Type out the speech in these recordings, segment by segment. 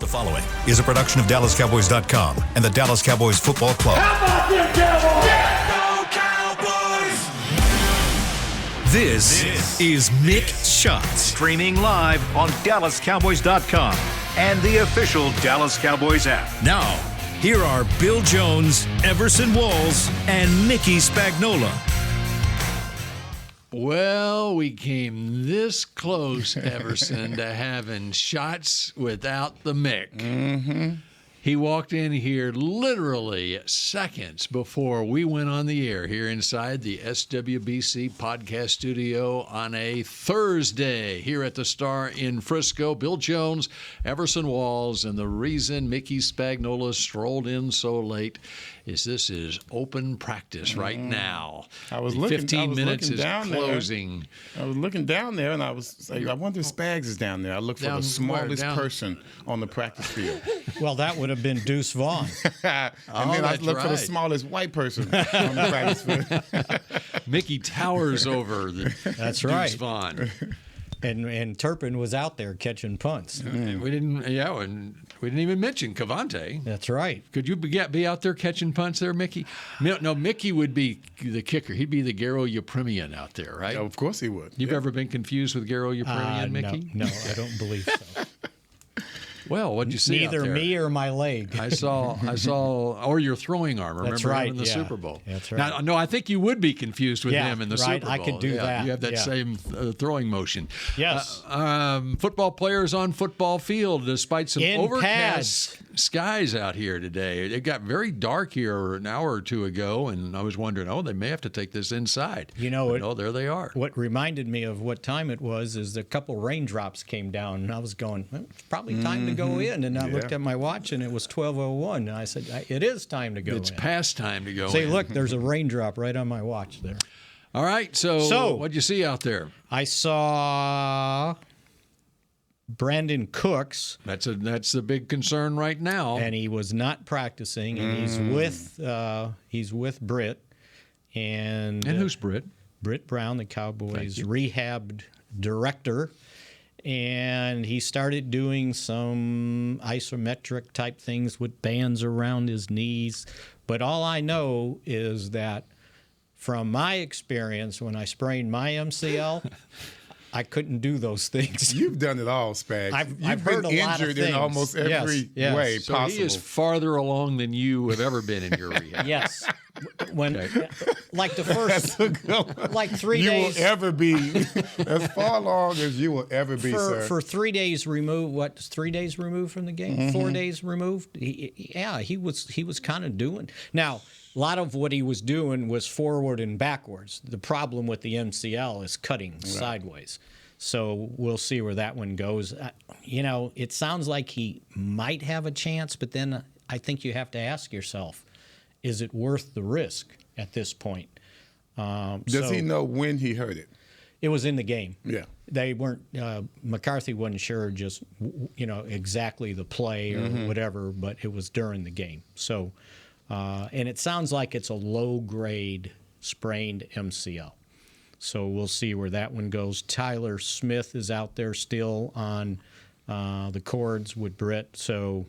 The following is a production of DallasCowboys.com and the Dallas Cowboys Football Club. How about them Cowboys? Yeah, go Cowboys! This is Mick Shots, streaming live on DallasCowboys.com and the official Dallas Cowboys app. Now, here are Bill Jones, Everson Walls, and Mickey Spagnola. Well, we came this close, Everson, to having shots without the Mick. Mm-hmm. He walked in here literally seconds before we went on the air here inside the SWBC podcast studio on a Thursday here at the Star in Frisco. Bill Jones, Everson Walls, and the reason Mickey Spagnola strolled in so late is this is open practice right now. I was 15 minutes is down closing. I was looking down there, and I was like, I wonder if Spags is down there. I looked for Down the smallest where? Down- person on the practice field. Well, that would have been Deuce Vaughn. And then I that's looked for the right. smallest white person on the practice field. Mickey towers over the That's Deuce right. Vaughn. And Turpin was out there catching punts. And we didn't even mention Cavante. That's right. Could you be out there catching punts there, Mickey? No, Mickey would be the kicker. He'd be the Garo Yepremian out there, right? Of course he would. You've ever been confused with Garo Yepremian, Mickey? No, I don't believe so. Well, what'd you see out Neither there? me or my leg. I saw, or your throwing arm. Remember That's right, him in the yeah. Super Bowl? That's right. Now, no, I think you would be confused with Yeah, him in the right, Super Bowl. I could do that, You have that yeah. same throwing motion. Yes. Football players on football field, despite some In overcast skies out here today. It got very dark here an hour or two ago, and I was wondering, they may have to take this inside. You know But it- no, there they are. What reminded me of what time it was is a couple raindrops came down, and I was going, well, it's probably time to go in. And I looked at my watch, and it was 12:01, and I said, it is time to go It's in. past time to go Say, in. look, there's a raindrop right on my watch there. All right, so what'd you see out there? I saw Brandin Cooks. That's the big concern right now. And he was not practicing, and he's with Britt, and who's Britt? Britt Brown, the Cowboys Thank you. rehab director, and he started doing some isometric type things with bands around his knees. But all I know is that from my experience, when I sprained my MCL, I couldn't do those things. You've done it all, Spags. I've You've heard been a lot of injured in things. almost every Yes. way So possible. he is farther along than you have ever been in your rehab. Yes. When, like the That's first, a good one. like 3 You days. will ever be as far along as you will ever be, sir. For 3 days removed, 3 days removed from the game? 4 days removed? He was kind of doing. Now, a lot of what he was doing was forward and backwards. The problem with the MCL is cutting sideways. So we'll see where that one goes. It sounds like he might have a chance, but then I think you have to ask yourself, is it worth the risk at this point? Does he know when he hurt it? It was in the game. Yeah. They weren't. McCarthy wasn't sure just exactly the play or whatever, but it was during the game. So, and it sounds like it's a low grade sprained MCL. So we'll see where that one goes. Tyler Smith is out there still on the cords with Britt, so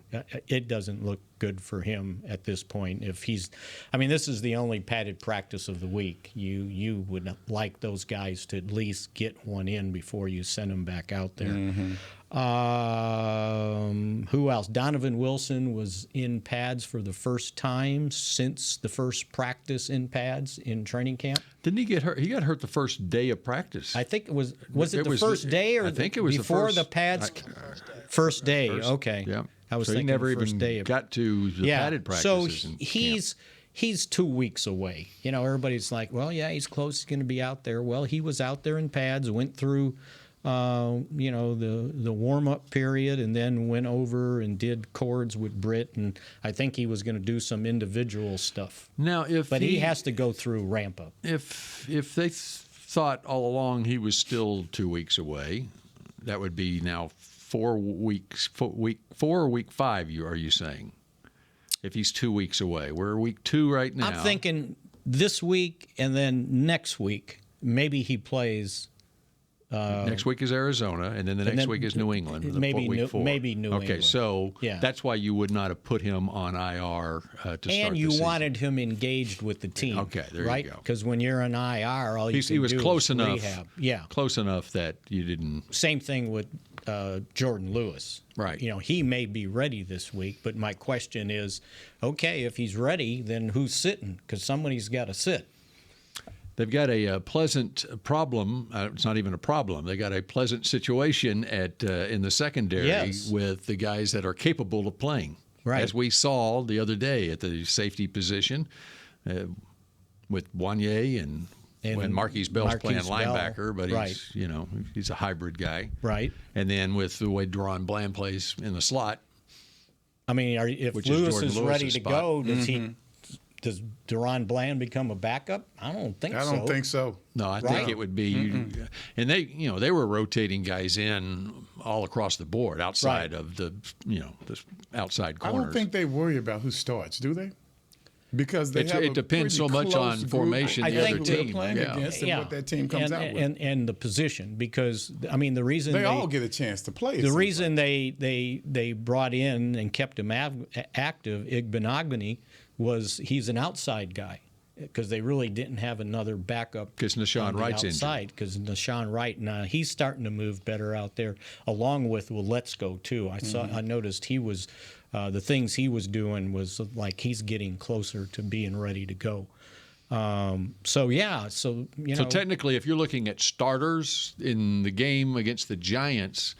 it doesn't look good for him at this point. This is the only padded practice of the week. You would like those guys to at least get one in before you send them back out there. Who else? Donovan Wilson was in pads for the first time since the first practice in pads in training camp. Didn't he get hurt? He got hurt the first day of practice. I think it was the first day or I think it was before the first, pads? First day. Okay. Yeah. I was so thinking he never first even day of, got to the padded practices. So in he's 2 weeks away. Everybody's like, well, yeah, he's close. He's going to be out there. Well, he was out there in pads, went through, the warm-up period, and then went over and did cords with Britt, and I think he was going to do some individual stuff. Now, he has to go through ramp-up. If they thought all along he was still 2 weeks away, that would be now 4 weeks. Week 4 or week 5? Are you saying? If he's 2 weeks away, we're week 2 right now. I'm thinking this week and then next week maybe he plays Next week is Arizona, and then the next week is New England. Week 4. Maybe New England. Okay, so that's why you would not have put him on IR to start the season. And you wanted him engaged with the team. Okay, there right? you go. Because when you're on IR, all you can he was do close is enough. rehab. Yeah, close enough that you didn't. Same thing with Jordan Lewis. Right. He may be ready this week, but my question is, okay, if he's ready, then who's sitting? Because somebody's got to sit. They've got a pleasant problem. It's not even a problem. They got a pleasant situation in the secondary with the guys that are capable of playing. Right. As we saw the other day at the safety position with Wanye and when Marquise Bell's playing linebacker, but he's a hybrid guy. Right. And then with the way Duane Bland plays in the slot. I mean, if Lewis is ready to go, does Duane Bland become a backup? I don't think so. I don't think so. No, I think it would be. And they were rotating guys in all across the board outside of the outside corners. I don't think they worry about who starts, do they? Because it depends so much on formation the other team playing against and what that team comes out with. And the position, because I mean the reason they all get a chance to play. The reason they brought in and kept him active, Igbenogany, was he's an outside guy because they really didn't have another backup. Because Nashawn Wright's outside. Because Nashawn Wright now he's starting to move better out there, along with Let's Go too. I noticed he was. The things he was doing was like he's getting closer to being ready to go. So technically, if you're looking at starters in the game against the Giants,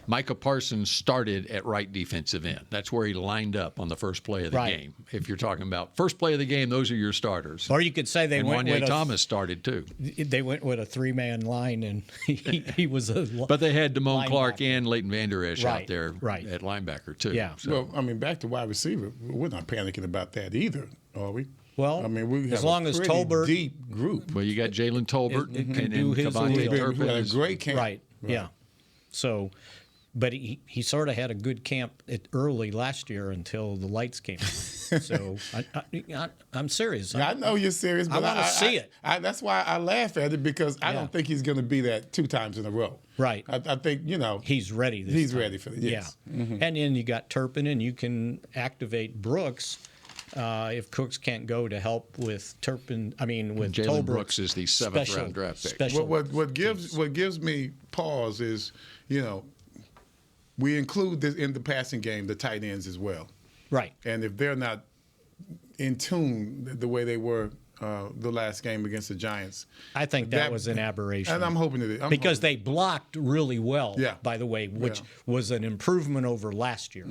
Micah Parsons started at right defensive end. That's where he lined up on the first play of the game. If you're talking about first play of the game, those are your starters. Or you could say they went with Thomas started too. They went with a 3-man line, and he was a. But they had Damone Clark and Leighton Vander Esch out there at linebacker too. Yeah. So. Well, I mean, back to wide receiver, we're not panicking about that either, are we? Well, I mean, we have as long a as pretty Tolbert, deep group. Well, you got Jalen Tolbert and Cavante Turpin. Turpin. A great camp. Right. Yeah. So. But he sort of had a good camp early last year until the lights came on. So I'm serious. I know you're serious, but I want to see it. That's why I laugh at it, because I don't think he's going to be that 2 times in a row. Right. I think, he's ready this He's time. ready for it, yes. Yeah. And then you got Turpin, and you can activate Brooks if Cooks can't go to help with Turpin. I mean, with Jalen Tolbert. Brooks is the 7th-round draft pick. What gives me pause is, we include this in the passing game, the tight ends as well. Right. And if they're not in tune the way they were the last game against the Giants, I think that was an aberration. And I'm hoping it is. Because they blocked really well, Yeah. by the way, which was an improvement over last year.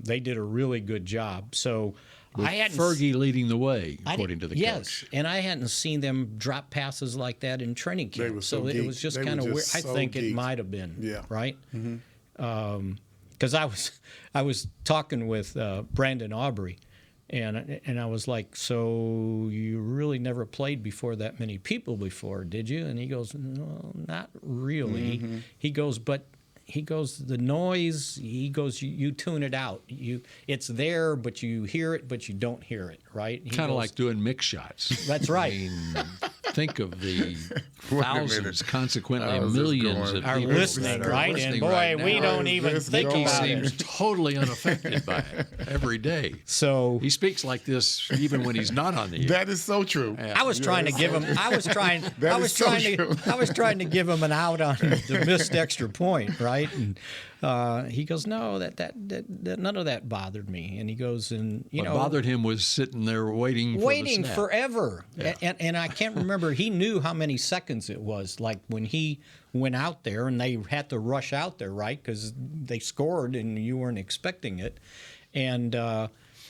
They did a really good job. So With Fergie leading the way, according to the coach. Yes, and I hadn't seen them drop passes like that in training camp. They were so it was just kind of weird. I think it geeked. might have been. Yeah. Right? Because I was talking with Brandon Aubrey, and I was like, so you really never played before that many people before, did you? And he goes, no, not really. He goes, the noise, you tune it out. It's there, but you hear it, but you don't hear it, right? Kind of like doing mix shots. That's right. I mean, think of the thousands, consequently millions of are people listening, that are right? listening And boy, right now. we don't even think He about seems it. totally unaffected by it every day. So He speaks like this even when he's not on the air. That is so true. I was trying to give him. I was trying to give him an out on the missed extra point, right? And he goes, no, that none of that bothered me. And he goes, and What bothered him was sitting there waiting for the snap. forever. Yeah. And I can't remember. He knew how many seconds it was. Like when he went out there and they had to rush out there, right? Because they scored and you weren't expecting it. And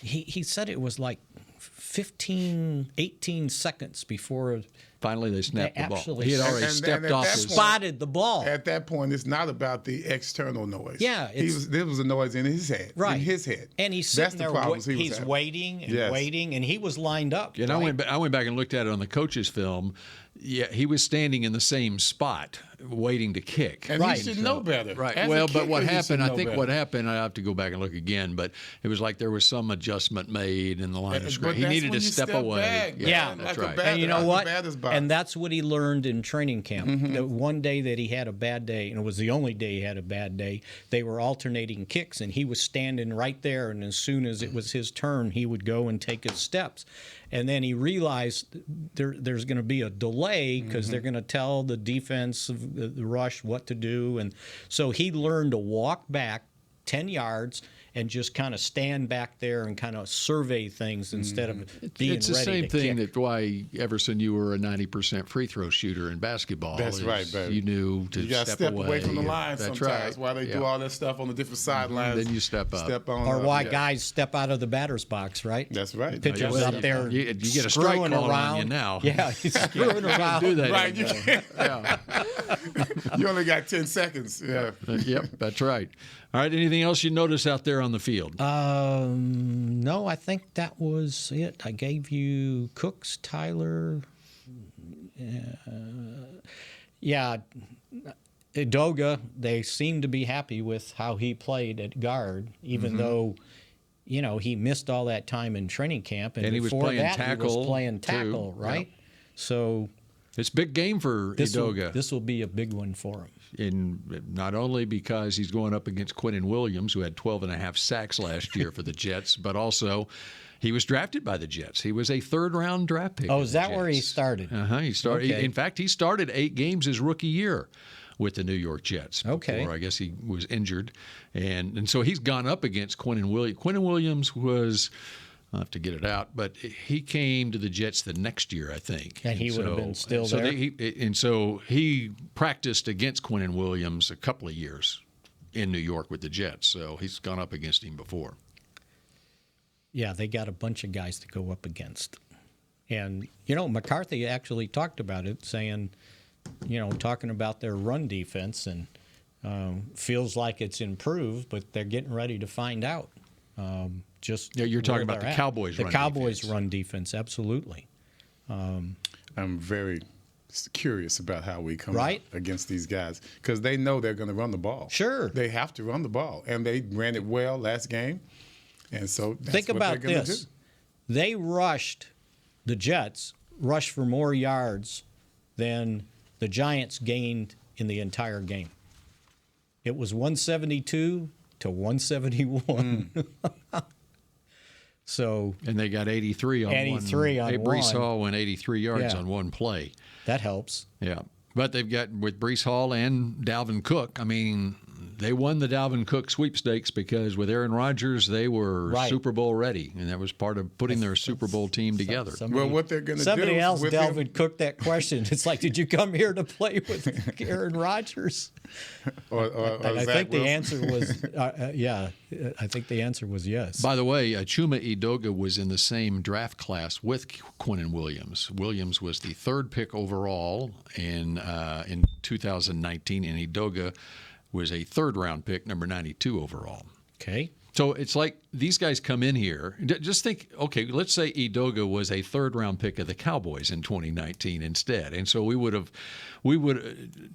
he said it was like 15, 18 seconds before Finally, they snapped the ball. actually He had already and stepped at off that his point- spotted the ball. At that point, it's not about the external noise. Yeah, there was a noise in his head. Right. In his head. And he's That's sitting the there, problems he was he's having. waiting and Yes. waiting, and he was lined up. And right? I went back and looked at it on the coach's film. Yeah, he was standing in the same spot waiting to kick. And he should know better. Right. As a Well, but kicker, what he should happened, I know think better. what happened, I have to go back and look again, but it was like there was some adjustment made in the line of But scrimmage. He that's needed when to you step away. back, Yeah, man, that's like a right. batter, And you know like a what? batter's box. And that's what he learned in training camp. The one day that he had a bad day, and it was the only day he had a bad day, they were alternating kicks, and he was standing right there, and as soon as it was his turn, he would go and take his steps. And then he realized there's going to be a delay because they're going to tell the defense, the rush, what to do. And so he learned to walk back 10 yards and just kind of stand back there and kind of survey things instead of being It's the ready same to thing kick. that why, Everson, you were a 90% free throw shooter in basketball. That's is right, baby. You knew to You got to step away from the and- line That's sometimes right. while they do Yeah. all that stuff on the different sidelines. Then you step up. Step on Or up, why yeah. guys step out of the batter's box, right? That's right. Pitchers Well, up there you get a strike screwing called around. on you now. Yeah, he's screwing around. Do that Right, you anymore. can't. You only got 10 seconds. Yeah. Yep, that's right. All right, anything else you notice out there on the field? No, I think that was it. I gave you Cooks, Tyler. Yeah, Idoga, they seem to be happy with how he played at guard, even though, he missed all that time in training camp. And he was before playing that, he tackle, was playing too. tackle, right? So It's a big game for Idoga. this will be a big one for him. Not only because he's going up against Quinnen Williams, who had 12 and a half sacks last year for the Jets, but also he was drafted by the Jets. He was a third-round draft pick. Oh, of is the that where he Jets. started? He started. Okay. In fact, he started 8 games his rookie year with the New York Jets. Okay. Before, I guess he was injured, and so he's gone up against Quinnen Williams. Quinnen Williams was. I'll have to get it out, but he came to the Jets the next year, I think. And he would have been still there? So he practiced against Quinnen Williams a couple of years in New York with the Jets. So he's gone up against him before. Yeah, they got a bunch of guys to go up against. And, McCarthy actually talked about it, saying, talking about their run defense, and feels like it's improved, but they're getting ready to find out. You're talking where about they're the at. Cowboys' the run Cowboys defense. run defense, absolutely. I'm very curious about how we come Right? out against these guys because they know they're going to run the ball. Sure. They have to run the ball, and they ran it well last game. And so that's Think what about they're gonna this. do. The Jets rushed for more yards than the Giants gained in the entire game. It was 172 to 171. So And they got 83 on 83 one. on Brees one. Hall went 83 yards Yeah. on one play. that helps. Yeah. But they've got, with Brees Hall and Dalvin Cook, I mean, they won the Dalvin Cook sweepstakes because with Aaron Rodgers, they were Right. Super Bowl ready. And that was part of putting their Super Bowl team together. Well, what they're going to do Somebody else, with Delvin him, Cook, that question. It's like, did you come here to play with Aaron Rodgers? or And I Zach think the Wilson. answer was, I think the answer was yes. By the way, Chuma Edoga was in the same draft class with Quinnen Williams. Williams was the 3rd pick overall in 2019, and Edoga was a 3rd-round pick, number 92 overall. Okay. So it's like these guys come in here. Just think, okay, let's say Edoga was a 3rd-round pick of the Cowboys in 2019 instead, and so Chuma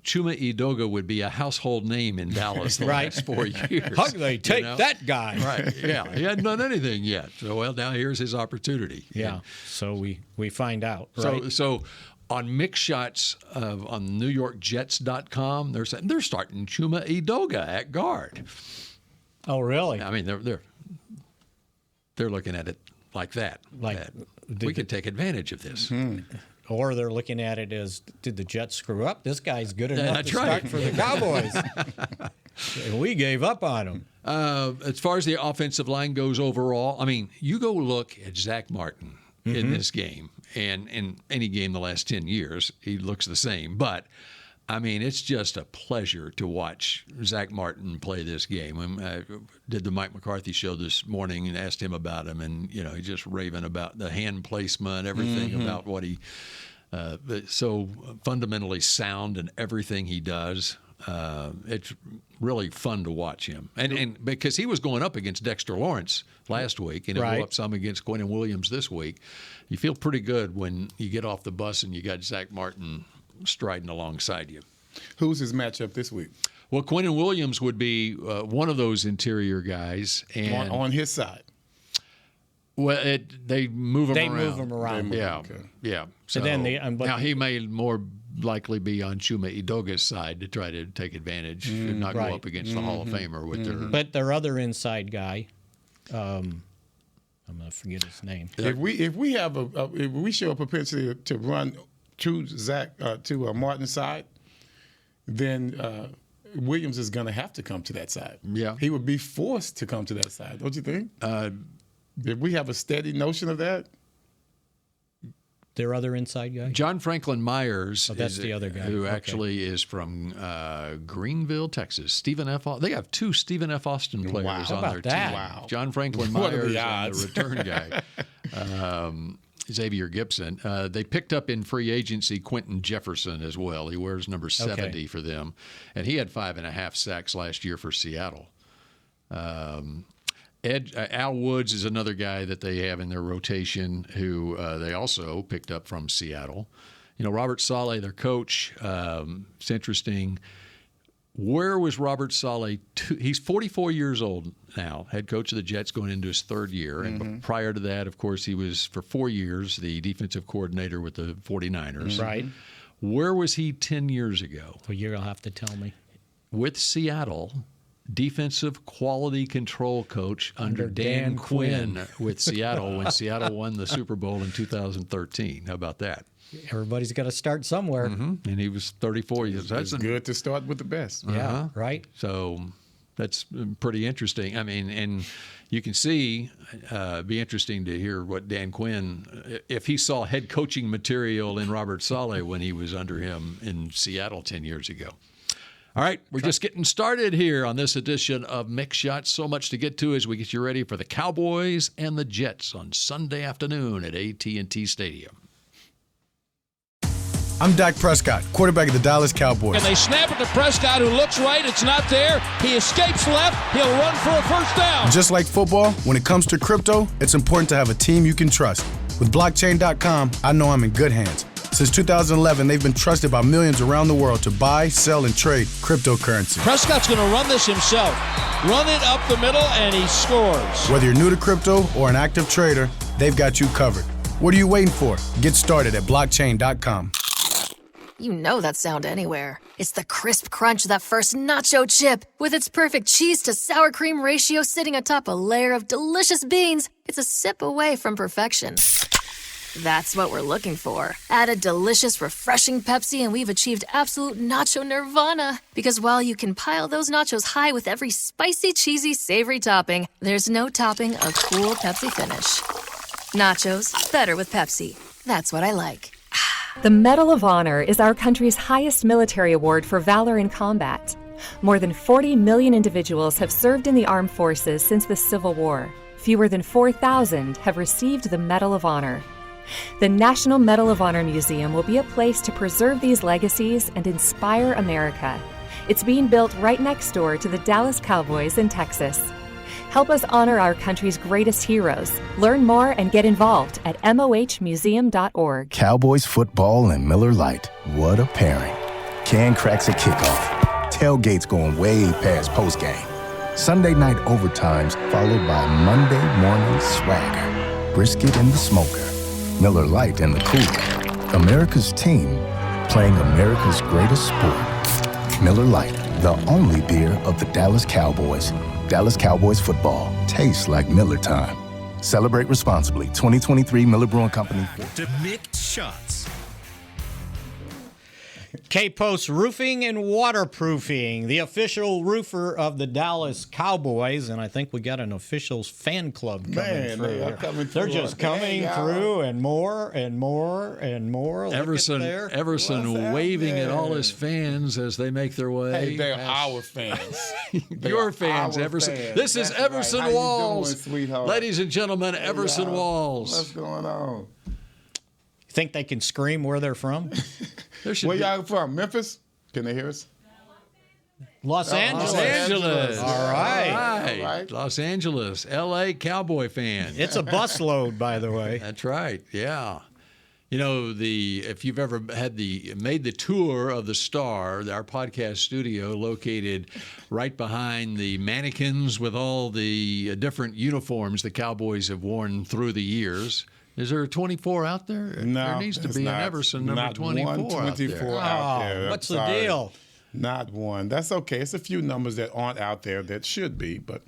Edoga would be a household name in Dallas the Right. last 4 years. How do they take know? that guy? Right. Yeah. He hadn't done anything yet. So well, now here's his opportunity. Yeah. So we find out. Right? So on Mick Shots on NewYorkJets.com, they're saying they're starting Chuma Edoga at guard. Oh, really? I mean, they're looking at it like that. Like, that we could take advantage of this. Or they're looking at it as, did the Jets screw up? This guy's good enough that's to right. start for the Cowboys. And we gave up on him. As far as the offensive line goes overall, I mean, you go look at Zach Martin in this game, and in any game the last 10 years, he looks the same. But, I mean, it's just a pleasure to watch Zach Martin play this game. I did the Mike McCarthy show this morning and asked him about him, and, he's just raving about the hand placement, everything about what he so fundamentally sound in everything he does. It's really fun to watch him. And because he was going up against Dexter Lawrence last week, and he'll go up some against Quinnen Williams this week. You feel pretty good when you get off the bus and you got Zach Martin striding alongside you. Who's his matchup this week? Well, Quinnen Williams would be one of those interior guys. And On his side. Well, they move him around. They move him around. Yeah. So now he may more likely be on Chuma Edoga's side to try to take advantage and not go up against the Hall of Famer with their. But their other inside guy, I'm going to forget his name. If we show a propensity to run to Martin's side, then Williams is going to have to come to that side. Yeah, he would be forced to come to that side. Don't you think? If we have a steady notion of that. Their other inside guy? John Franklin Myers. That's the other guy. Who actually is from Greenville, Texas. Stephen F. They have 2 Stephen F. Austin players on their team. Wow. John Franklin Myers and the return guy. Xavier Gibson. They picked up in free agency Quentin Jefferson as well. He wears number 70 for them. And he had 5.5 sacks last year for Seattle. Al Woods is another guy that they have in their rotation who they also picked up from Seattle. You know, Robert Saleh, their coach, it's interesting. Where was Robert Saleh? He's 44 years old now, head coach of the Jets going into his 3rd year. And prior to that, of course, he was for 4 years the defensive coordinator with the 49ers. Right. Where was he 10 years ago? Well, you're going to have to tell me. With Seattle. Defensive quality control coach under Dan Quinn with Seattle when Seattle won the Super Bowl in 2013. How about that? Everybody's got to start somewhere. And he was 34 years. That's good to start with the best. Yeah, right. So that's pretty interesting. I mean, and you can see, be interesting to hear what Dan Quinn, if he saw head coaching material in Robert Saleh when he was under him in Seattle 10 years ago. All right, we're just getting started here on this edition of Mick Shots. So much to get to as we get you ready for the Cowboys and the Jets on Sunday afternoon at AT&T Stadium. I'm Dak Prescott, quarterback of the Dallas Cowboys. And they snap it to Prescott, who looks right. It's not there. He escapes left. He'll run for a first down. Just like football, when it comes to crypto, it's important to have a team you can trust. With blockchain.com, I know I'm in good hands. Since 2011, they've been trusted by millions around the world to buy, sell, and trade cryptocurrency. Prescott's going to run this himself. Run it up the middle, and he scores. Whether you're new to crypto or an active trader, they've got you covered. What are you waiting for? Get started at blockchain.com. You know that sound anywhere. It's the crisp crunch of that first nacho chip. With its perfect cheese to sour cream ratio sitting atop a layer of delicious beans, it's a sip away from perfection. That's what we're looking for. Add a delicious, refreshing Pepsi and we've achieved absolute nacho nirvana. Because while you can pile those nachos high with every spicy, cheesy, savory topping, there's no topping a cool Pepsi finish. Nachos, better with Pepsi. That's what I like. The Medal of Honor is our country's highest military award for valor in combat. More than 40 million individuals have served in the armed forces since the Civil War. Fewer than 4,000 have received the Medal of Honor. The National Medal of Honor Museum will be a place to preserve these legacies and inspire America. It's being built right next door to the Dallas Cowboys in Texas. Help us honor our country's greatest heroes. Learn more and get involved at mohmuseum.org. Cowboys football and Miller Lite. What a pairing. Can cracks at kickoff. Tailgates going way past postgame. Sunday night overtimes followed by Monday morning swagger. Brisket in the smoker. Miller Lite in the cooler. America's team playing America's greatest sport. Miller Lite, the only beer of the Dallas Cowboys. Dallas Cowboys football tastes like Miller time. Celebrate responsibly. 2023 Miller Brewing Company. To Mick Shots. K-Post Roofing and Waterproofing, the official roofer of the Dallas Cowboys, and I think we got an official fan club coming through. They're just coming through, and more and more and more. Everson waving at all his fans as they make their way. Hey, they're our fans. Your fans, Everson. Fans. This is Everson right. Walls. Doing, sweetheart? Ladies and gentlemen, Everson Walls. What's going on? Think they can scream where they're from? Where y'all from? Memphis? Can they hear us? Los Angeles. Los Angeles. All right. Los Angeles, L.A. Cowboy fan. It's a busload, by the way. That's right. Yeah. You know, if you've ever made the tour of the Star, our podcast studio located right behind the mannequins with all the different uniforms the Cowboys have worn through the years. Is there a 24 out there? No, there needs to be an Everson number 24 out there. Out there. What's the deal? Not one. That's okay. It's a few numbers that aren't out there that should be, but.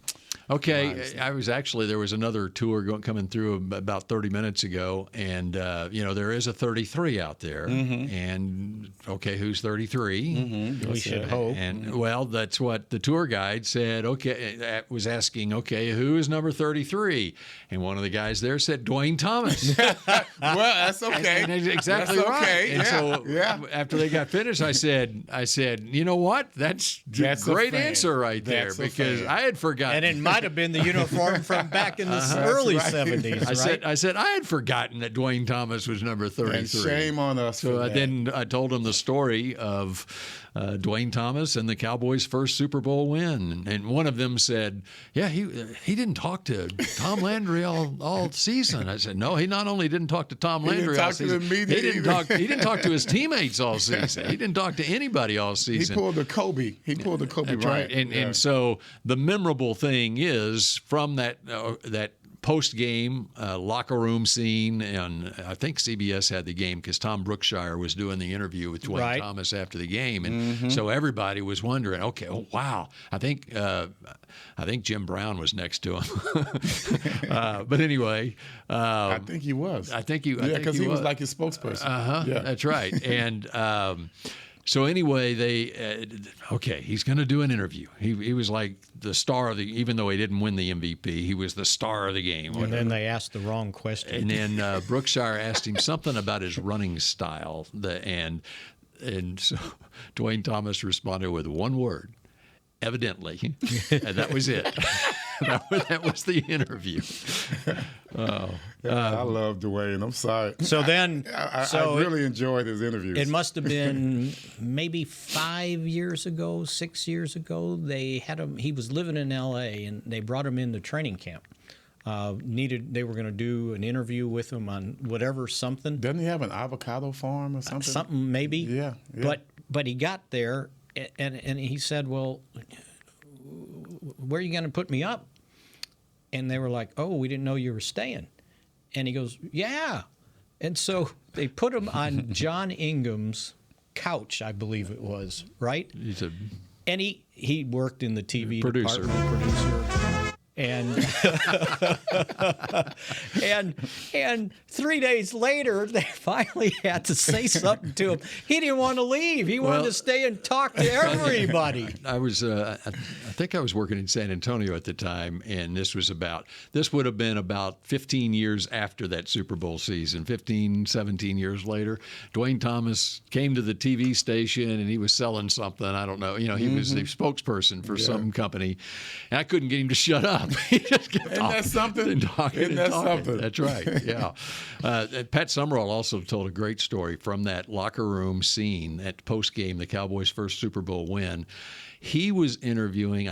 Okay, there was another tour coming through about 30 minutes ago, and there is a 33 out there, and okay, who's 33? We should hope. And well, that's what the tour guide said. Okay, was asking, okay, who is number 33? And one of the guys there said Duane Thomas. Well, that's okay. And exactly that's right. Okay. And so after they got finished, I said, you know what? That's a great answer right there, because I had forgotten. And might have been the uniform from back in the early 70s. I said I had forgotten that Duane Thomas was number 33. And shame on us. So then I told him the story of Duane Thomas and the Cowboys' first Super Bowl win, and one of them said, "Yeah, he didn't talk to Tom Landry all season." I said, "No, he not only didn't talk to Tom Landry all season, he didn't talk to his teammates all season. He didn't talk to anybody all season." He pulled the Kobe. That's right. And so the memorable thing is from that post-game locker room scene, and I think CBS had the game because Tom Brookshire was doing the interview with Duane Thomas after the game, and so everybody was wondering, okay, wow, I think Jim Brown was next to him, but anyway, I think he was. Because he was like his spokesperson. That's right, and. So anyway, he's going to do an interview. He was like the star of even though he didn't win the MVP, he was the star of the game. And then they asked the wrong question. And then Brookshire asked him something about his running style, and so Duane Thomas responded with one word, evidently, and that was it. That was the interview. I love Duane. I'm sorry. So then, I really enjoyed his interviews. It must have been maybe 5 years ago, 6 years ago. They had him. He was living in L.A. and they brought him into training camp. They were going to do an interview with him on something. Doesn't he have an avocado farm or something? Something maybe. Yeah. But he got there and he said, "Well, where are you going to put me up?" And they were like, "Oh, we didn't know you were staying." And he goes, "Yeah." And so they put him on John Ingham's couch, I believe it was, right? And he worked in the TV department, producer. And 3 days later, they finally had to say something to him. He didn't want to leave. He wanted to stay and talk to everybody. I think I was working in San Antonio at the time, and this would have been about 15 years after that Super Bowl season, 15, 17 years later. Duane Thomas came to the TV station, and he was selling something. I don't know. He was the spokesperson for some company, and I couldn't get him to shut up. He just kept Isn't that something? Isn't that something? That's right, yeah. Pat Summerall also told a great story from that locker room scene at post-game, the Cowboys' first Super Bowl win. He was interviewing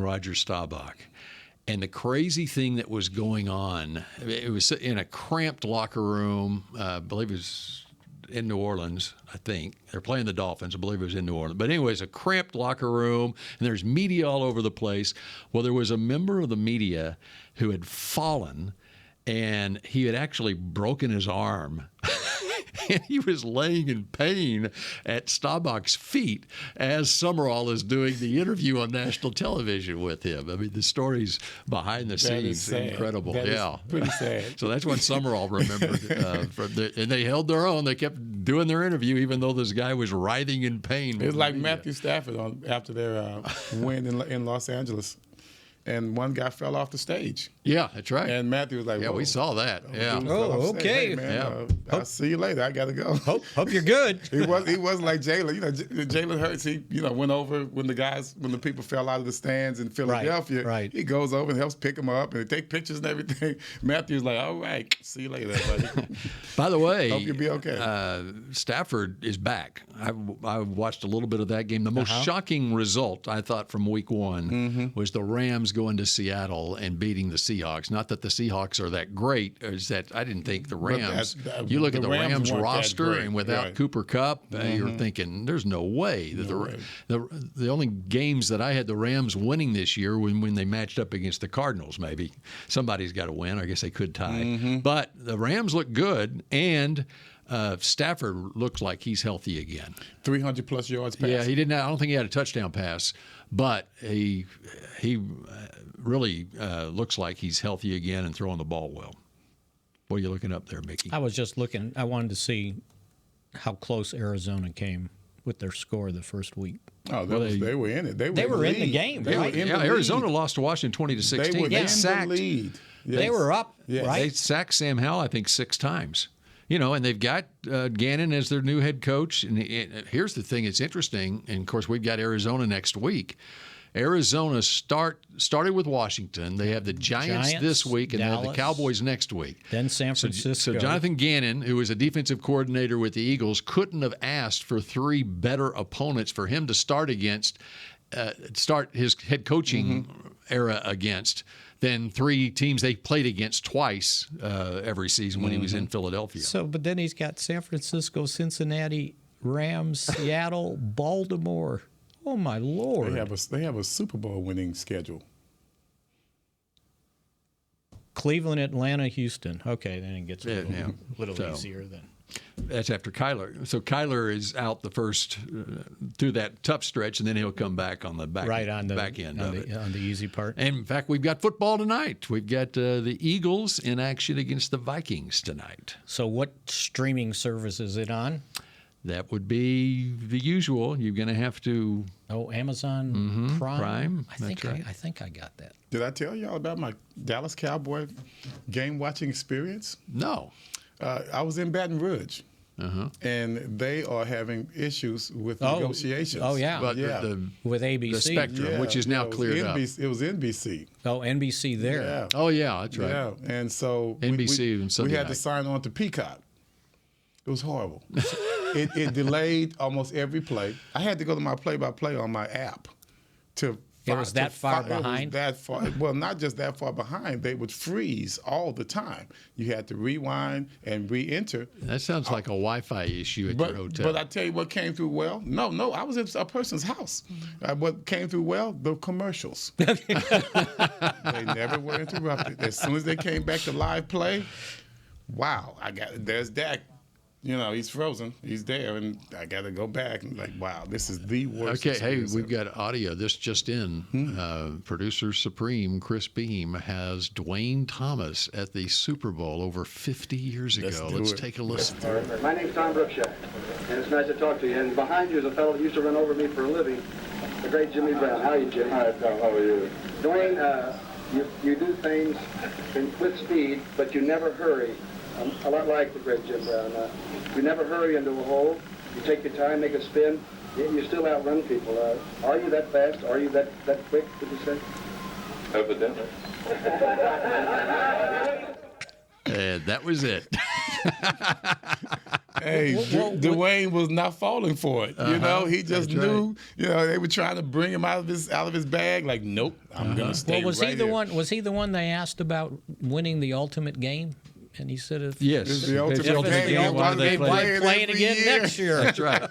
Roger Staubach. And the crazy thing that was going on, it was in a cramped locker room, I believe it was in New Orleans, I think. They're playing the Dolphins. I believe it was in New Orleans. But anyways, a cramped locker room, and there's media all over the place. Well, there was a member of the media who had fallen, and he had actually broken his arm. And he was laying in pain at Staubach's feet as Summerall is doing the interview on national television with him. I mean, the stories behind the scenes are incredible. That is pretty sad. So that's what Summerall remembered. And they held their own. They kept doing their interview even though this guy was writhing in pain. It was like Matthew Stafford after their win in Los Angeles. and one guy fell off the stage. Yeah, that's right. And Matthew was like, yeah, whoa. we saw that. Yeah. Dude fell off the stage. Okay. Hey, man, Yeah. I'll see you later. I got to go. Hope you're good. He wasn't like Jalen. You know, Jalen Hurts, he, went over when the people fell out of the stands in Philadelphia. Right. He goes over and helps pick them up and take pictures and everything. Matthew's like, all right, see you later, buddy. By the way, Hope you'll be okay. Stafford is back. I watched a little bit of that game. The most shocking result, I thought, from week one was the Rams going to Seattle and beating the Seahawks. Not that the Seahawks are that great, is that I didn't think the Rams. You look at the Rams roster, and without Cooper Kupp, you're thinking there's no way that the only games that I had the Rams winning this year when they matched up against the Cardinals. Maybe somebody's got to win. I guess they could tie, but the Rams look good, and Stafford looks like he's healthy again. 300+ yards passing. Yeah, he didn't. I don't think he had a touchdown pass, but he really looks like he's healthy again and throwing the ball well. What are you looking up there, Mickey? I was just looking. I wanted to see how close Arizona came with their score the first week. Oh, they were in it. They were in the game. Right? Arizona lost to Washington 20-16. They were in sacked. the lead. Yes. They were up. Yes. Right? They sacked Sam Howell, I think, 6 times. And they've got Gannon as their new head coach. And here's the thing that's interesting, and, of course, we've got Arizona next week. Arizona started with Washington. They have the Giants this week, and they have the Cowboys next week. Then San Francisco. So Jonathan Gannon, who was a defensive coordinator with the Eagles, couldn't have asked for 3 better opponents for him to start against, start his head coaching era against, than 3 teams they played against twice every season when he was in Philadelphia. So, but then he's got San Francisco, Cincinnati, Rams, Seattle, Baltimore. Oh my Lord! They have a Super Bowl winning schedule. Cleveland, Atlanta, Houston. Okay, then it gets a little easier then. That's after Kyler. So Kyler is out the first through that tough stretch, and then he'll come back on the back end of it. On the easy part. And in fact, we've got football tonight. We've got the Eagles in action against the Vikings tonight. So what streaming service is it on? That would be the usual. You're going to have to. Oh, Amazon Prime. I think I got that. Did I tell y'all about my Dallas Cowboy game watching experience? No. I was in Baton Rouge, and they are having issues with negotiations. Oh, yeah. But with ABC. The Spectrum, which is now cleared up. It was NBC. Oh, NBC there. Yeah. Oh, yeah, that's right. Yeah, and so NBC and Sunday we had night. to sign on to Peacock. It was horrible. It delayed almost every play. I had to go to my play-by-play on my app to. It was that far behind? It was that far. Well, not just that far behind. They would freeze all the time. You had to rewind and re-enter. That sounds like a Wi-Fi issue at your hotel. But I tell you what came through well. No, I was in a person's house. What came through well? The commercials. They never were interrupted. As soon as they came back to live play, wow! There's Dak. He's frozen. He's there, and I got to go back and wow, this is the worst. Okay, hey, we've got audio. This just in. Producer Supreme Chris Beam has Duane Thomas at the Super Bowl over 50 years ago. Let's take a listen. My name's Tom Brookshire, and it's nice to talk to you. And behind you is a fellow that used to run over me for a living, the great Jimmy Brown. How are you, Jimmy? Hi, Tom. How are you? Duane, you do things with speed, but you never hurry. A lot like the great Jim Brown. You never hurry into a hole. You take your time, make a spin. You still outrun people. Are you that fast? Are you that quick, would you say? Evidently. And that was it. Hey, Duane was not falling for it. He just knew. Right. They were trying to bring him out of his bag. Like, nope, I'm gonna stay. Was right he the here. one? Was he the one they asked about winning the ultimate game? And he said, yes, it's the ultimate game. Why play it again next year? That's right.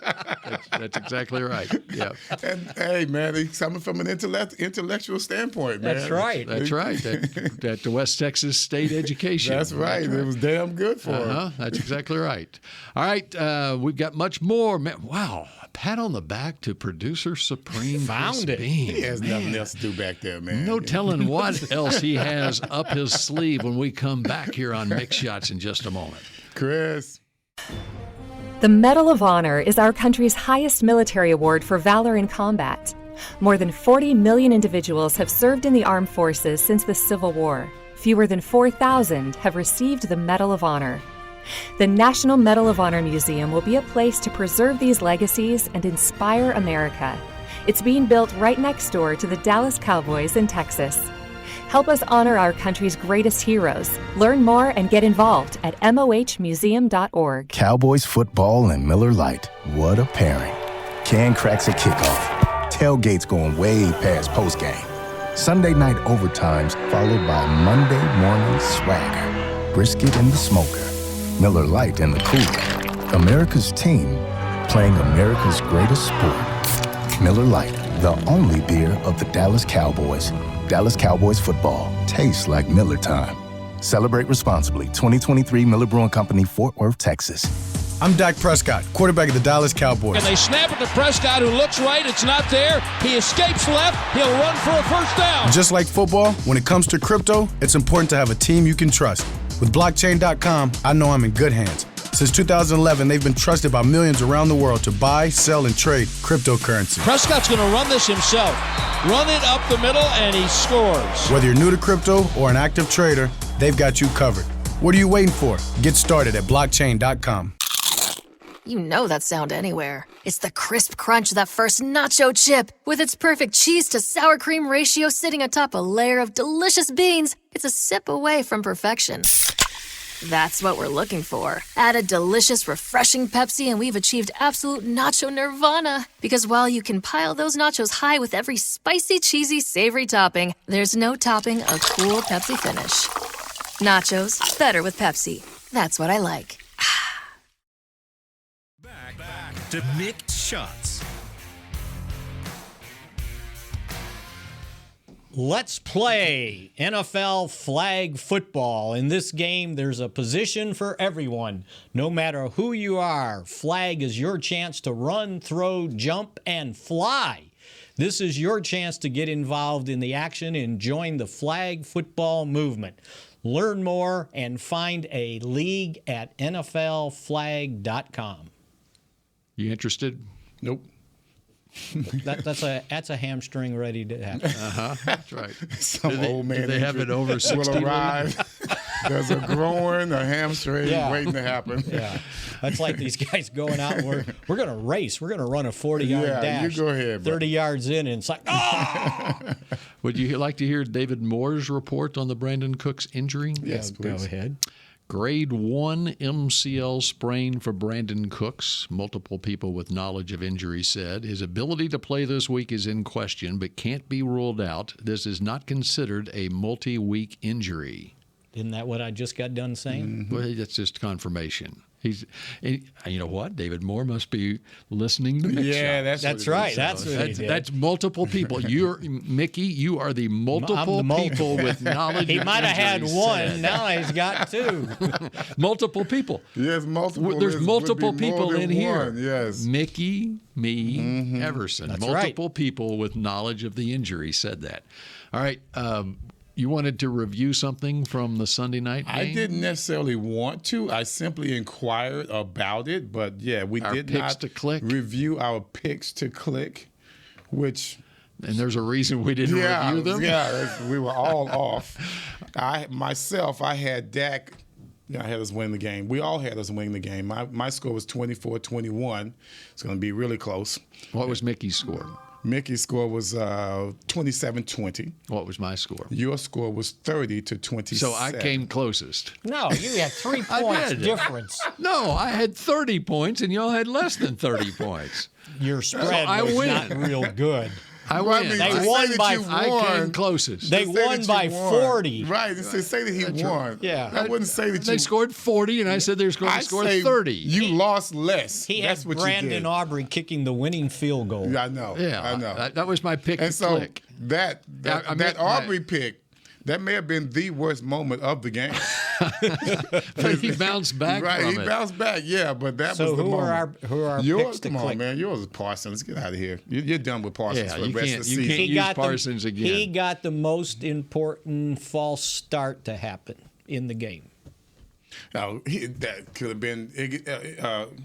That's exactly right. Yeah. And hey, man, he's coming from an intellectual standpoint, man. That's right. That's right. That the West Texas State education. That's right. It was damn good for him. That's exactly right. All right, we've got much more. Wow. Pat on the back to producer Supreme. Found it. He has nothing else to do back there, man. No telling what else he has up his sleeve when we come back here on Mix Shots in just a moment. Chris. The Medal of Honor is our country's highest military award for valor in combat. More than 40 million individuals have served in the armed forces since the Civil War. Fewer than 4,000 have received the Medal of Honor. The National Medal of Honor Museum will be a place to preserve these legacies and inspire America. It's being built right next door to the Dallas Cowboys in Texas. Help us honor our country's greatest heroes. Learn more and get involved at mohmuseum.org. Cowboys football and Miller Lite. What a pairing. Can cracks at kickoff. Tailgates going way past postgame. Sunday night overtimes followed by Monday morning swagger. Brisket in the smoker. Miller Lite in the cooler. America's team playing America's greatest sport. Miller Lite, the only beer of the Dallas Cowboys. Dallas Cowboys football tastes like Miller time. Celebrate responsibly. 2023 Miller Brewing Company, Fort Worth, Texas. I'm Dak Prescott, quarterback of the Dallas Cowboys. And they snap it to Prescott, who looks right. It's not there. He escapes left. He'll run for a first down. Just like football, when it comes to crypto, it's important to have a team you can trust. With blockchain.com, I know I'm in good hands. Since 2011, they've been trusted by millions around the world to buy, sell, and trade cryptocurrency. Prescott's going to run this himself. Run it up the middle, and he scores. Whether you're new to crypto or an active trader, they've got you covered. What are you waiting for? Get started at blockchain.com. You know that sound anywhere. It's the crisp crunch of that first nacho chip. With its perfect cheese to sour cream ratio sitting atop a layer of delicious beans, it's a sip away from perfection. That's what we're looking for. Add a delicious, refreshing Pepsi and we've achieved absolute nacho nirvana. Because while you can pile those nachos high with every spicy, cheesy, savory topping, there's no topping a cool Pepsi finish. Nachos, better with Pepsi. That's what I like. Back to Mick Shots. Let's play NFL flag football. In this game, there's a position for everyone. No matter who you are, flag is your chance to run, throw, jump, and fly. This is your chance to get involved in the action and join the flag football movement. Learn more and find a league at nflflag.com. You interested? Nope. That's a hamstring ready to happen. That's right. Some old man. Do they have it over 60? Will arrive. There's a groin, a hamstring waiting to happen. Yeah, that's like these guys going out. We're going to race. We're going to run a 40-yard dash. You go ahead. 30 yards in, and it's like, oh! Would you like to hear David Moore's report on the Brandin Cooks injury? Yes, please. Go ahead. Grade 1 MCL sprain for Brandin Cooks. Multiple people with knowledge of injury said his ability to play this week is in question, but can't be ruled out. This is not considered a multi-week injury. Isn't that what I just got done saying? Mm-hmm. Well, that's just confirmation. You know what? David Moore must be listening to Mick. Yeah, that's right. That's what he did. That's multiple people. You're Mickey. You are the multiple people with knowledge. He might have had one. Now he's got two. Multiple people. Yes, multiple. There's multiple people in here. Yes. Mickey, me, Everson. That's multiple people with knowledge of the injury said that. All right. You wanted to review something from the Sunday night game? I didn't necessarily want to. I simply inquired about it. But, yeah, we did not review our picks to click, which... And there's a reason we didn't review them? Yeah, we were all off. I had Dak. Yeah, I had us win the game. We all had us winning the game. My score was 24-21. It's going to be really close. What was Mickey's score? Mickey's score was 27-20. What was my score? Your score was 30-27. So I came closest. No, you had 3 points difference. No, I had 30 points, and y'all had less than 30 points. Your spread was not real good. I win. They won by I came closest. They won by 40. Right. They say that he won. Yeah. I wouldn't say that they scored 40, and I said they were going to score 30. You lost less. He That's had what Brandon you did. Aubrey kicking the winning field goal. Yeah, I know. Yeah, I know. That was my pick and to so click. That Aubrey pick, that may have been the worst moment of the game. But he bounced back right, from he it. bounced back, yeah, but that was the moment. Who are our yours, picks to come click? on, man. Yours is Parsons. Get out of here. You're done with Parsons for the rest of the season. You can't use Parsons again. He got the most important false start to happen in the game. No, that could have been.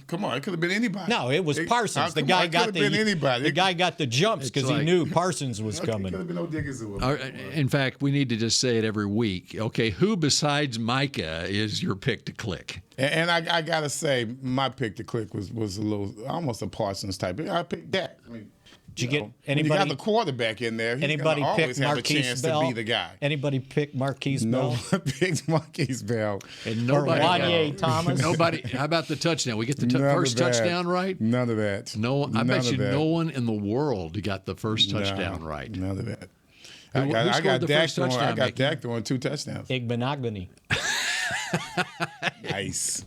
Come on, it could have been anybody. No, it was Parsons. The guy got anybody. The guy got the jumps because he knew Parsons was coming. It could have been Odigizua. In fact, we need to just say it every week. Okay, who besides Micah is your pick to click? And I gotta say, my pick to click was a little almost a Parsons type. I picked Dak. I mean, did you get anybody? You got the quarterback in there. He's anybody always pick have Marquise a chance Bell? to be the guy. Anybody pick Marquise Bell? No one picked Marquise Bell. And nobody. Duane Thomas. Nobody. How about the touchdown? We get the first touchdown right. None of that. No, I bet you no one in the world got the first touchdown right. None of that. Who scored the first touchdown? I got Dak throwing 2 touchdowns. Igbenogany. Nice.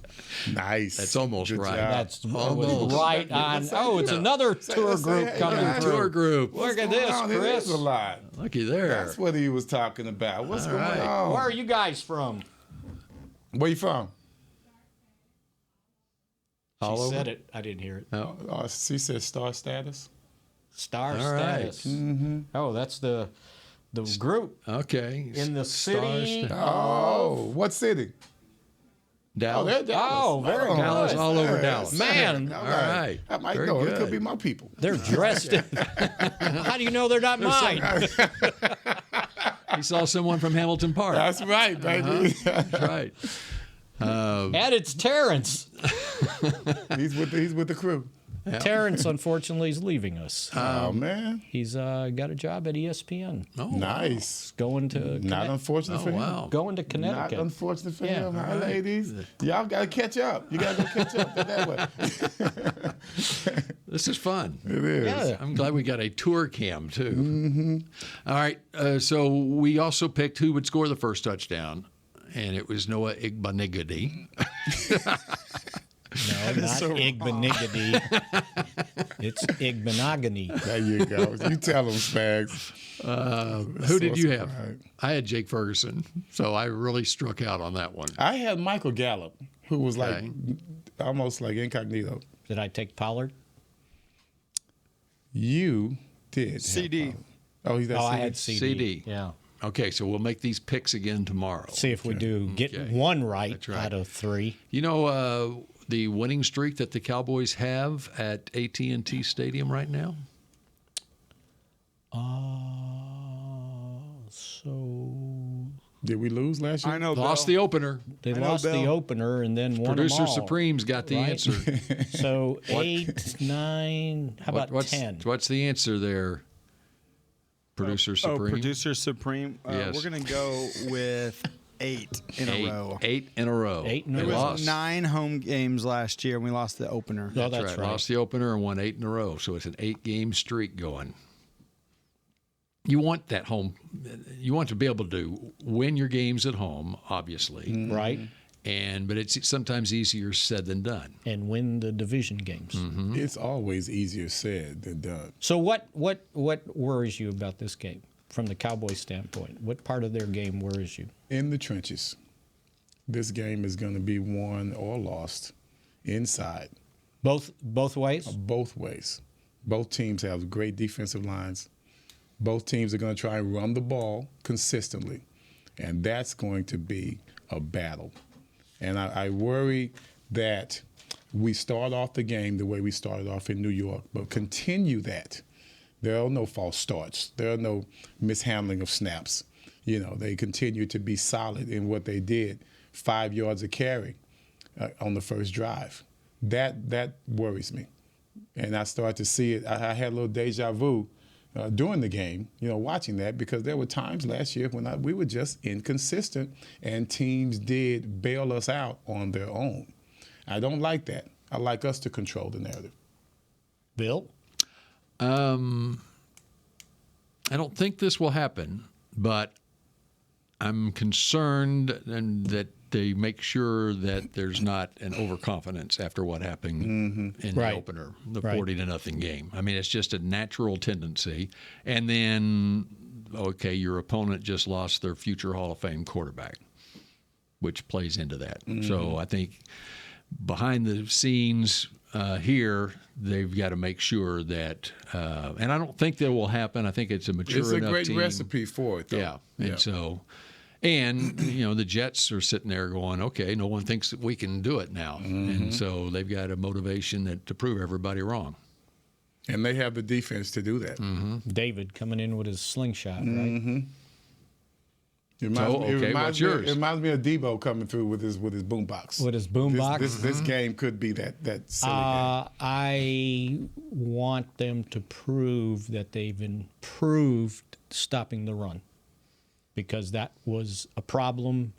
That's almost Good right. job. That's Almost. right on. Oh, it's another tour group coming through. Tour group. Look at this, It Chris. is a lot. Looky there. That's what he was talking about. What's going on? Where are you guys from? Where you from? She said it. I didn't hear it. She said star status. Star All status. right. Mm-hmm. Oh, that's the group. Okay. In the city. Oh, what city? Dallas. They're Dallas. Oh, very good. Dallas, all over Dallas. Man. All right. I might Very know. good. It could be my people. They're dressed. How do you know they're not mine? He saw someone from Hamilton Park. That's right, baby. That's right. And it's Terrence. He's with the crew. Yeah. Terrence, unfortunately, is leaving us. Oh man, he's got a job at ESPN. Oh, nice. Going to Not unfortunate for him. wow. Going to Connecticut. Not unfortunate for Yeah. him. Hi, ladies. Y'all got to catch up. You got to go catch up that way. This is fun. It is. Yeah. I'm glad we got a tour cam, too. Mm-hmm. All right. So we also picked who would score the first touchdown, and it was Noah Igbenogany. No, not Igbenogany. It's Igbenogany. There you go. You tell them, Spags. Who did you have? Right. I had Jake Ferguson, so I really struck out on that one. I had Michael Gallup, who was like almost like incognito. Did I take Pollard? You did. CD. Oh, he's that I CD? had CD. CD. Yeah. Okay, so we'll make these picks again tomorrow. See if we do get one right out of 3. You know the winning streak that the Cowboys have at AT&T Stadium right now? So Did we lose last year? I know. Lost Bill. the opener. they lost the opener and then won Producer them all, Supreme's got the right? answer. So 8, 9. How about 10? What's the answer there, Producer Supreme? Producer Supreme. Yes. We're going to go with 8 in a row. 8 in a row. 8 in a It row. was 9 home games last year, and we lost the opener. No, that's right. Lost the opener and won 8 in a row. So it's an 8-game streak going. You want that home. You want to be able to win your games at home, obviously. Right. But it's sometimes easier said than done. And win the division games. Mm-hmm. It's always easier said than done. So what worries you about this game from the Cowboys standpoint? What part of their game worries you? In the trenches, this game is going to be won or lost inside. Both ways? Both ways. Both teams have great defensive lines. Both teams are going to try and run the ball consistently, and that's going to be a battle. And I worry that we start off the game the way we started off in New York, but continue that. There are no false starts. There are no mishandling of snaps. You know, they continue to be solid in what they did, 5 yards of carry on the first drive. That worries me. And I start to see it. I had a little deja vu during the game, you know, watching that, because there were times last year when we were just inconsistent and teams did bail us out on their own. I don't like that. I like us to control the narrative. Bill? I don't think this will happen, but I'm concerned and that they make sure that there's not an overconfidence after what happened in the opener, the 40-0 game. I mean, it's just a natural tendency. And then, okay, your opponent just lost their future Hall of Fame quarterback, which plays into that. So I think behind the scenes here, they've got to make sure that, and I don't think that will happen. I think it's a mature enough team. It's a great recipe for it, though. Yeah. And so And, the Jets are sitting there going, okay, no one thinks that we can do it now. And so they've got a motivation to prove everybody wrong. And they have the defense to do that. David coming in with his slingshot, right? It what's yours? It reminds me of Debo coming through with his boombox. With his boombox? This game could be that silly game. I want them to prove that they've improved stopping the run, because that was a problem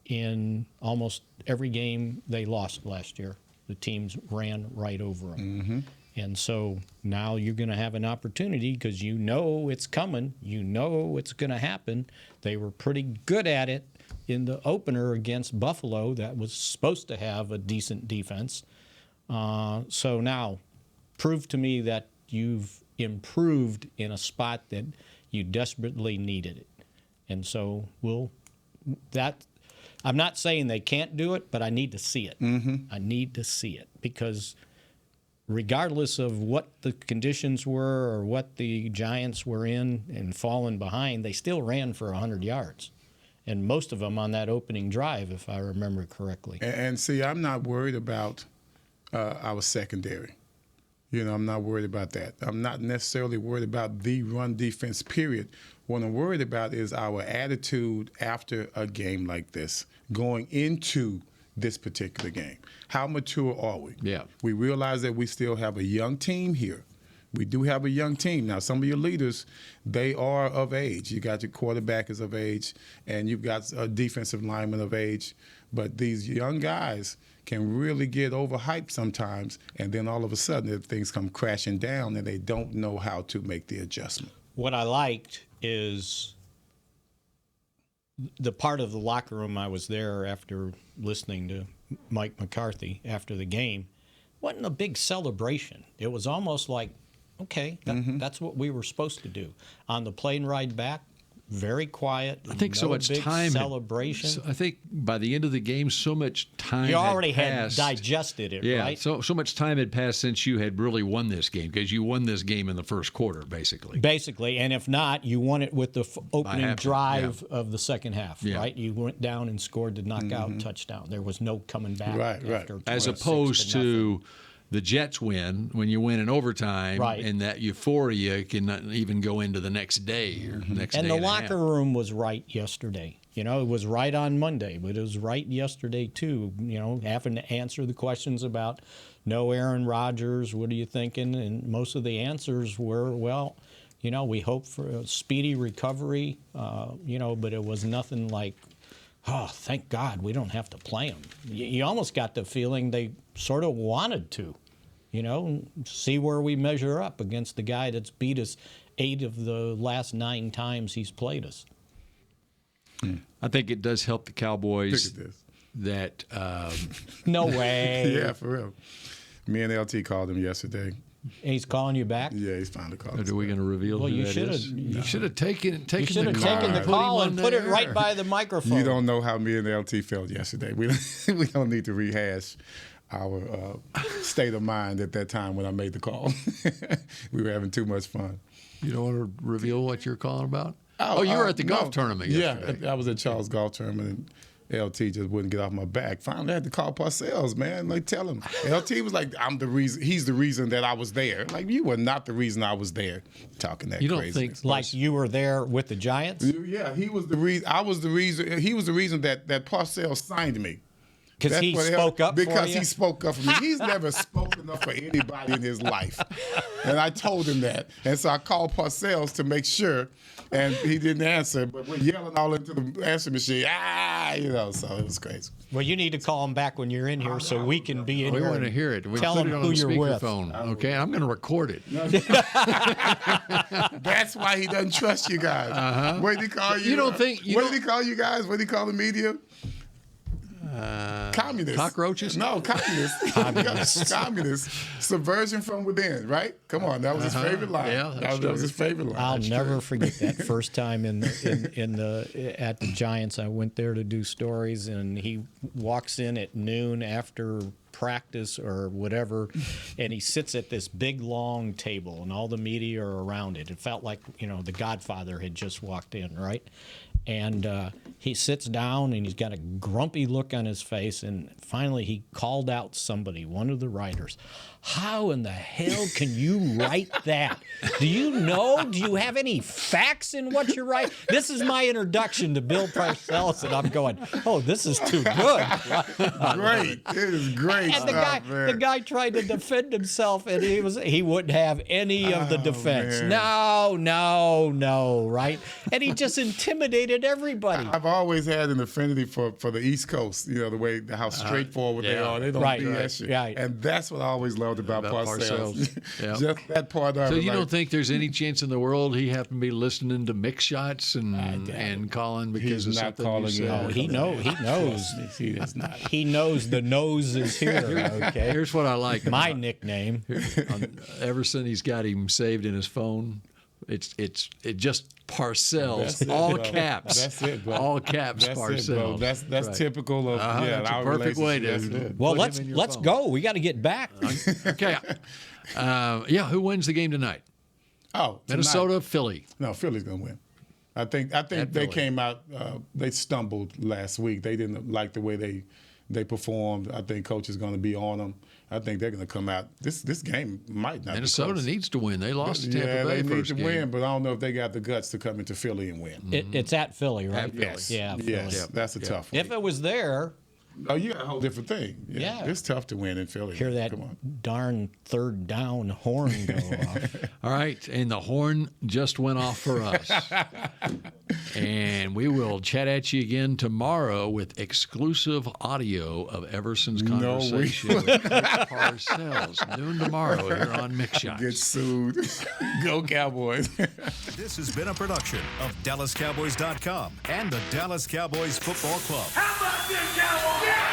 in almost every game they lost last year. The teams ran right over them. And so now you're going to have an opportunity, because it's coming. It's going to happen. They were pretty good at it in the opener against Buffalo that was supposed to have a decent defense. So now prove to me that you've improved in a spot that you desperately needed it. And so I'm not saying they can't do it, but I need to see it. I need to see it, because regardless of what the conditions were or what the Giants were in and falling behind, they still ran for 100 yards. And most of them on that opening drive, if I remember correctly. And see, I'm not worried about our secondary. I'm not worried about that. I'm not necessarily worried about the run defense, period. What I'm worried about is our attitude after a game like this, going into this particular game. How mature are we? Yeah. We realize that we still have a young team here. We do have a young team. Now, some of your leaders, they are of age. You got your quarterback is of age, and you've got a defensive lineman of age. But these young guys can really get overhyped sometimes, and then all of a sudden things come crashing down, and they don't know how to make the adjustment. What I liked is the part of the locker room. I was there after listening to Mike McCarthy after the game. Wasn't a big celebration. It was almost like, okay, that's what we were supposed to do. On the plane ride back, very quiet. I think so much big time. Celebration. I think by the end of the game, so much time. You already had digested it, yeah, right? So much time had passed since you had really won this game, because you won this game in the first quarter, basically. Basically, and if not, you won it with the opening drive of the second half, right? You went down and scored the knockout touchdown. There was no coming back. Right. As opposed to the Jets win, when you win in overtime, and that euphoria can even go into the next day or next day. And the locker room was right yesterday. It was right on Monday, but it was right yesterday too. Having to answer the questions about no Aaron Rodgers, what are you thinking? And most of the answers were, well, we hope for a speedy recovery, but it was nothing like, oh, thank God we don't have to play them. You almost got the feeling they sort of wanted to, see where we measure up against the guy that's beat us 8 of the last 9 times he's played us. I think it does help the Cowboys that no way. Yeah, for real. Me and LT called him yesterday. He's calling you back? Yeah, he's finally calling us. Are we going to reveal who that is? You should have taken the call and put it right by the microphone. You don't know how me and LT felt yesterday. We don't need to rehash our state of mind at that time when I made the call. We were having too much fun. You don't want to reveal what you're calling about? You were at the golf tournament yesterday. Yeah, I was at Charles Golf Tournament, and LT just wouldn't get off my back. Finally, I had to call Parcells, man. Tell him. LT was like, I'm the reason. He's the reason that I was there. Like, you were not the reason I was there. Talking that crazy. You don't think like you were there with the Giants? Yeah, he was the reason. I was the reason. He was the reason that Parcells signed me. Because he spoke up for you? Because he spoke up for me. He's never spoken up for anybody in his life. And I told him that. And so I called Parcells to make sure, and he didn't answer, but we're yelling all into the answer machine. So it was crazy. Well, you need to call him back when you're in here so we can be in here. We want to hear it. We tell him who you're with. Okay, I'm going to record it. That's why he doesn't trust you guys. What did he call you? What did he call you guys? What did he call the media? Communists. Cockroaches? No, communists. Communists. Subversion from within, right? Come on, that was his favorite line. Yeah, that was his favorite line. I'll never forget that first time at the Giants. I went there to do stories, and he walks in at noon after practice or whatever, and he sits at this big long table, and all the media are around it. It felt like the Godfather had just walked in, right? And he sits down, and he's got a grumpy look on his face. And finally, he called out somebody, one of the writers. How in the hell can you write that? Do you know? Do you have any facts in what you write? This is my introduction to Bill Parcells, and I'm going, oh, this is too good. Great. It is great And stuff, man. the guy tried to defend himself, and he wouldn't have any of the defense. Man. No, right? And he just intimidated everybody. I've always had an affinity for the East Coast, you know, the way how straightforward they are. They don't do that shit. Right. And that's what I always loved about Parcells. Yep. Just that part of So it. you like, don't think there's any chance in the world he happened to be listening to Mick shots and calling because He's of not something calling you said? Oh, he knows. He does not. He knows the nose is here. Okay. Here's what I like. My nickname. On Everson, he's got him saved in his phone. It just Parcells, That's it, all bro. caps. That's it, bro. All caps That's Parcells. it, bro. That's Right. typical of That's a our perfect way to relationship. Well, put him in your let's phone. go. We got to get back. Okay. Who wins the game tonight? Oh, tonight. Minnesota, Philly. No, Philly's gonna win. I think At they Philly. came out. They stumbled last week. They didn't like the way they performed. I think coach is going to be on them. I think they're going to come out. This game might not. Minnesota be close. needs to win. They lost to Tampa Yeah, Bay they need first to game. win, but I don't know if they got the guts to come into Philly and win. It's at Philly, right? At Philly. Yes, Yeah, Philly. yes, that's a tough one. If it was there, Oh, you got a whole different thing. Yeah. It's tough to win in Philly. hear that Come on. darn third down horn go off. All right, and the horn just went off for us. And we will chat at you again tomorrow with exclusive audio of Everson's No, we conversation with Mick Parcells. Noon tomorrow here on Mick Shots. Get sued. Go Cowboys. This has been a production of DallasCowboys.com and the Dallas Cowboys Football Club. How about this, Cowboys? Yeah!